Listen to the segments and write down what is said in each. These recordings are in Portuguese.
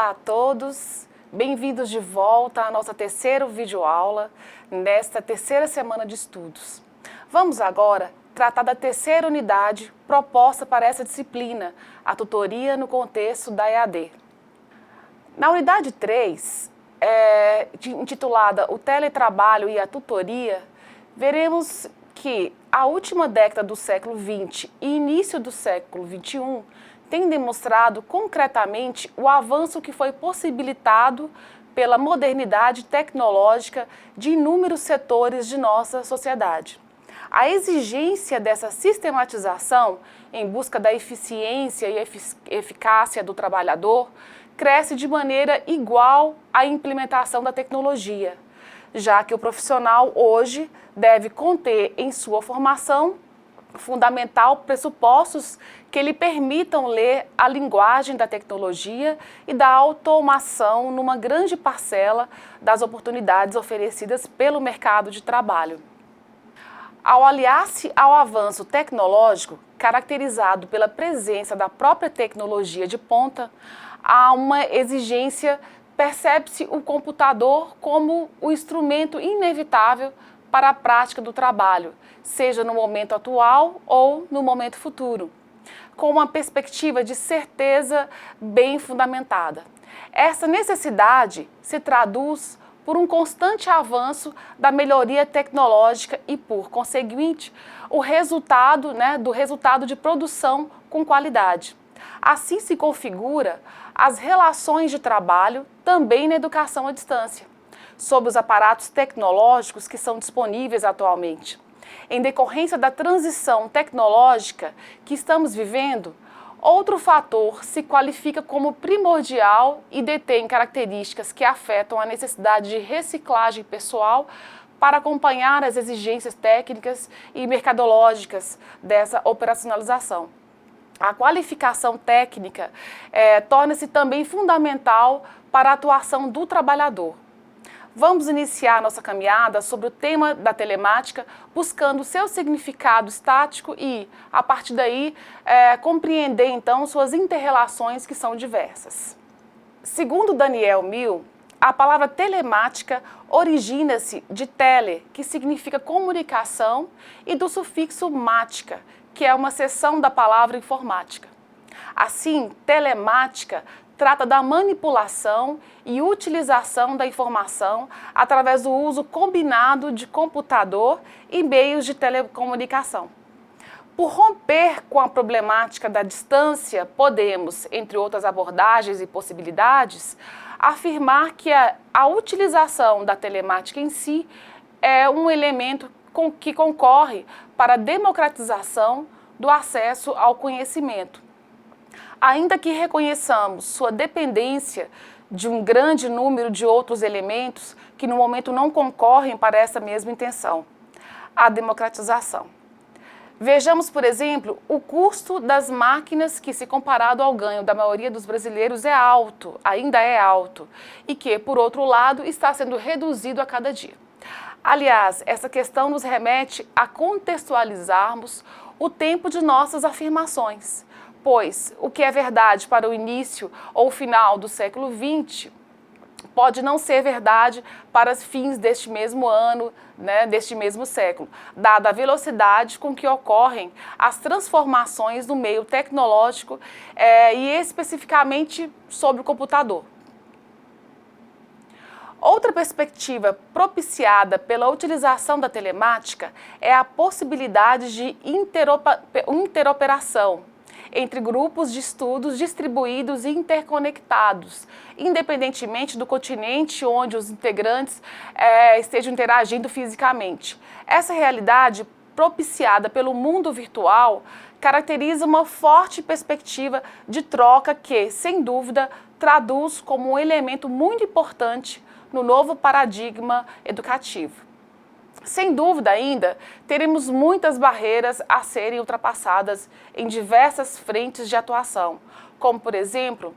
Olá a todos, bem-vindos de volta à nossa terceira videoaula nesta terceira semana de estudos. Vamos agora tratar da terceira unidade proposta para essa disciplina, a tutoria no contexto da EAD. Na unidade 3, intitulada O Teletrabalho e a Tutoria, veremos que a última década do século XX e início do século XXI tem demonstrado concretamente o avanço que foi possibilitado pela modernidade tecnológica de inúmeros setores de nossa sociedade. A exigência dessa sistematização em busca da eficiência e eficácia do trabalhador cresce de maneira igual à implementação da tecnologia, já que o profissional hoje deve conter em sua formação fundamental pressupostos que lhe permitam ler a linguagem da tecnologia e da automação numa grande parcela das oportunidades oferecidas pelo mercado de trabalho. Ao aliar-se ao avanço tecnológico, caracterizado pela presença da própria tecnologia de ponta, há uma exigência, percebe-se o computador como o instrumento inevitável para a prática do trabalho, seja no momento atual ou no momento futuro, com uma perspectiva de certeza bem fundamentada. Essa necessidade se traduz por um constante avanço da melhoria tecnológica e, por conseguinte, do resultado de produção com qualidade. Assim se configura as relações de trabalho também na educação à distância, sob os aparatos tecnológicos que são disponíveis atualmente. Em decorrência da transição tecnológica que estamos vivendo, outro fator se qualifica como primordial e detém características que afetam a necessidade de reciclagem pessoal para acompanhar as exigências técnicas e mercadológicas dessa operacionalização. A qualificação técnica torna-se também fundamental para a atuação do trabalhador. Vamos iniciar nossa caminhada sobre o tema da telemática, buscando seu significado estático e, a partir daí, compreender então suas interrelações que são diversas. Segundo Daniel Mill, a palavra telemática origina-se de tele, que significa comunicação, e do sufixo mática, que é uma seção da palavra informática. Assim, telemática trata da manipulação e utilização da informação através do uso combinado de computador e meios de telecomunicação. Por romper com a problemática da distância, podemos, entre outras abordagens e possibilidades, afirmar que a utilização da telemática em si é um elemento que concorre para a democratização do acesso ao conhecimento. Ainda que reconheçamos sua dependência de um grande número de outros elementos que no momento não concorrem para essa mesma intenção, a democratização. Vejamos, por exemplo, o custo das máquinas que, se comparado ao ganho da maioria dos brasileiros, é alto, ainda é alto, e que, por outro lado, está sendo reduzido a cada dia. Aliás, essa questão nos remete a contextualizarmos o tempo de nossas afirmações, pois o que é verdade para o início ou final do século XX pode não ser verdade para os fins deste mesmo ano, deste mesmo século, dada a velocidade com que ocorrem as transformações no meio tecnológico e especificamente sobre o computador. Outra perspectiva propiciada pela utilização da telemática é a possibilidade de interoperação entre grupos de estudos distribuídos e interconectados, independentemente do continente onde os integrantes estejam interagindo fisicamente. Essa realidade, propiciada pelo mundo virtual, caracteriza uma forte perspectiva de troca que, sem dúvida, traduz como um elemento muito importante no novo paradigma educativo. Sem dúvida ainda, teremos muitas barreiras a serem ultrapassadas em diversas frentes de atuação, como, por exemplo,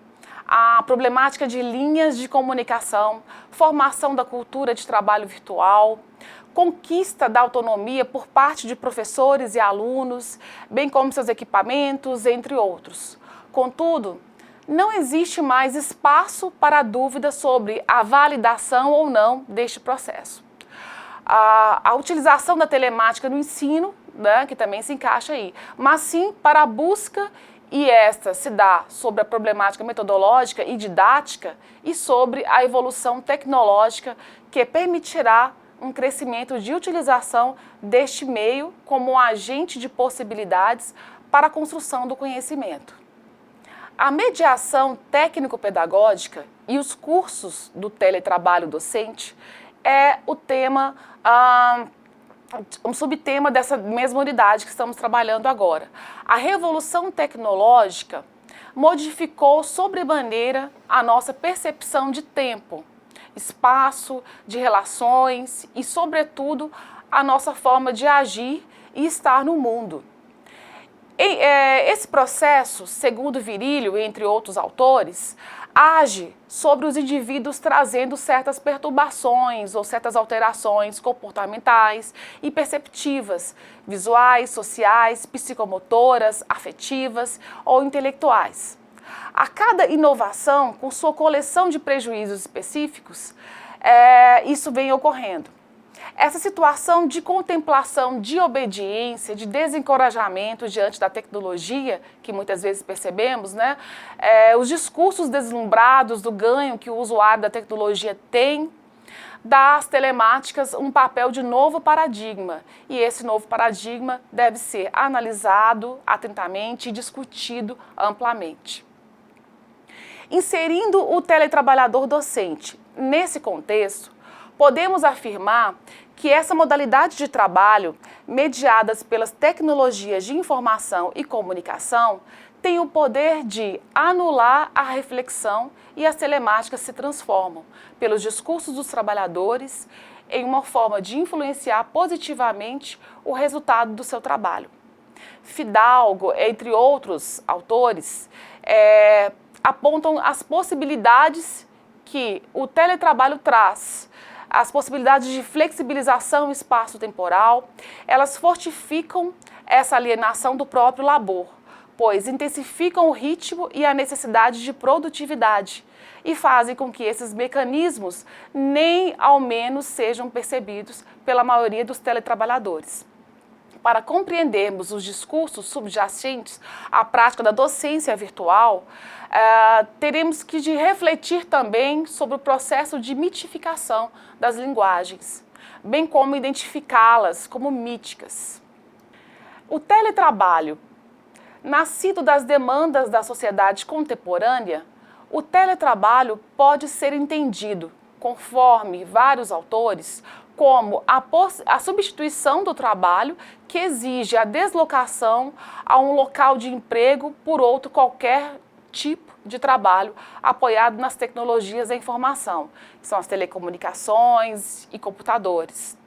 a problemática de linhas de comunicação, formação da cultura de trabalho virtual, conquista da autonomia por parte de professores e alunos, bem como seus equipamentos, entre outros. Contudo, não existe mais espaço para dúvida sobre a validação ou não deste processo. A utilização da telemática no ensino, né, que também se encaixa aí, mas sim para a busca, e esta se dá sobre a problemática metodológica e didática e sobre a evolução tecnológica que permitirá um crescimento de utilização deste meio como um agente de possibilidades para a construção do conhecimento. A mediação técnico-pedagógica e os cursos do teletrabalho docente é o tema, um subtema dessa mesma unidade que estamos trabalhando agora. A revolução tecnológica modificou sobremaneira a nossa percepção de tempo, espaço, de relações e, sobretudo, a nossa forma de agir e estar no mundo. Esse processo, segundo Virilio, entre outros autores, age sobre os indivíduos trazendo certas perturbações ou certas alterações comportamentais e perceptivas, visuais, sociais, psicomotoras, afetivas ou intelectuais. A cada inovação, com sua coleção de prejuízos específicos, isso vem ocorrendo. Essa situação de contemplação, de obediência, de desencorajamento diante da tecnologia, que muitas vezes percebemos, né? Os discursos deslumbrados do ganho que o usuário da tecnologia tem, dá às telemáticas um papel de novo paradigma. E esse novo paradigma deve ser analisado atentamente e discutido amplamente. Inserindo o teletrabalhador docente nesse contexto, podemos afirmar que essa modalidade de trabalho, mediadas pelas tecnologias de informação e comunicação, tem o poder de anular a reflexão e as telemáticas se transformam, pelos discursos dos trabalhadores, em uma forma de influenciar positivamente o resultado do seu trabalho. Fidalgo, entre outros autores, apontam as possibilidades que o teletrabalho traz, as possibilidades de flexibilização espaço-temporal, elas fortificam essa alienação do próprio labor, pois intensificam o ritmo e a necessidade de produtividade e fazem com que esses mecanismos nem ao menos sejam percebidos pela maioria dos teletrabalhadores. Para compreendermos os discursos subjacentes à prática da docência virtual, teremos que refletir também sobre o processo de mitificação das linguagens, bem como identificá-las como míticas. O teletrabalho, nascido das demandas da sociedade contemporânea, o teletrabalho pode ser entendido, conforme vários autores, como a substituição do trabalho que exige a deslocação a um local de emprego por outro qualquer tipo de trabalho apoiado nas tecnologias da informação, que são as telecomunicações e computadores.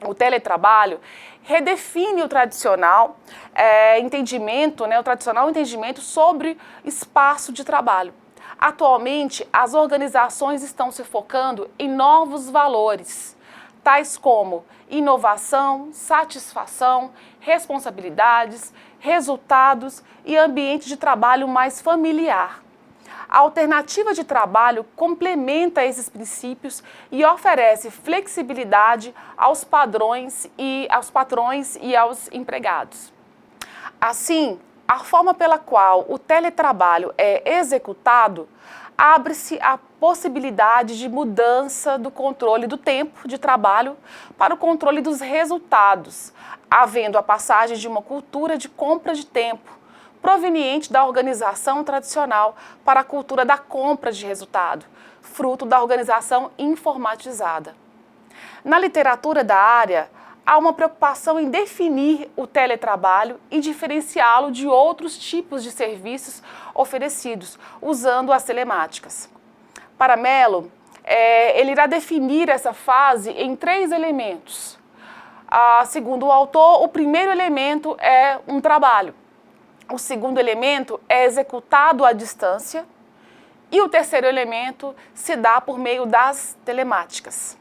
O teletrabalho redefine o tradicional entendimento, o tradicional entendimento sobre espaço de trabalho. Atualmente, as organizações estão se focando em novos valores, tais como inovação, satisfação, responsabilidades, resultados e ambiente de trabalho mais familiar. A alternativa de trabalho complementa esses princípios e oferece flexibilidade aos patrões e aos empregados. Assim, a forma pela qual o teletrabalho é executado abre-se a possibilidade de mudança do controle do tempo de trabalho para o controle dos resultados, havendo a passagem de uma cultura de compra de tempo, proveniente da organização tradicional, para a cultura da compra de resultado, fruto da organização informatizada. Na literatura da área, há uma preocupação em definir o teletrabalho e diferenciá-lo de outros tipos de serviços oferecidos, usando as telemáticas. Para Mello, ele irá definir essa fase em 3 elementos. Segundo o autor, o primeiro elemento é um trabalho. O segundo elemento é executado à distância. E o terceiro elemento se dá por meio das telemáticas.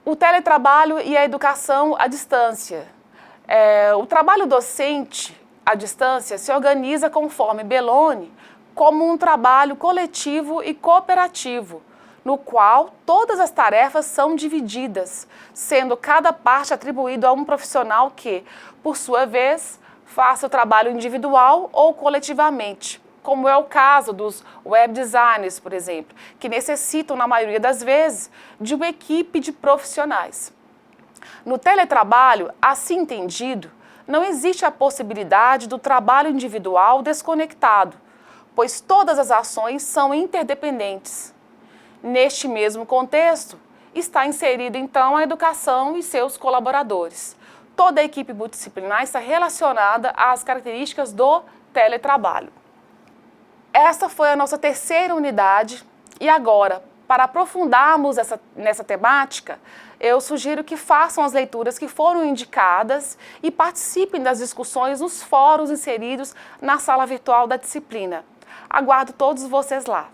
O teletrabalho e a educação à distância. O trabalho docente à distância se organiza conforme Belloni como um trabalho coletivo e cooperativo, no qual todas as tarefas são divididas, sendo cada parte atribuída a um profissional que, por sua vez, faça o trabalho individual ou coletivamente, como é o caso dos web designers, por exemplo, que necessitam, na maioria das vezes, de uma equipe de profissionais. No teletrabalho, assim entendido, não existe a possibilidade do trabalho individual desconectado, pois todas as ações são interdependentes. Neste mesmo contexto, está inserida então a educação e seus colaboradores. Toda a equipe multidisciplinar está relacionada às características do teletrabalho. Essa foi a nossa terceira unidade e agora, para aprofundarmos nessa temática, eu sugiro que façam as leituras que foram indicadas e participem das discussões nos fóruns inseridos na sala virtual da disciplina. Aguardo todos vocês lá.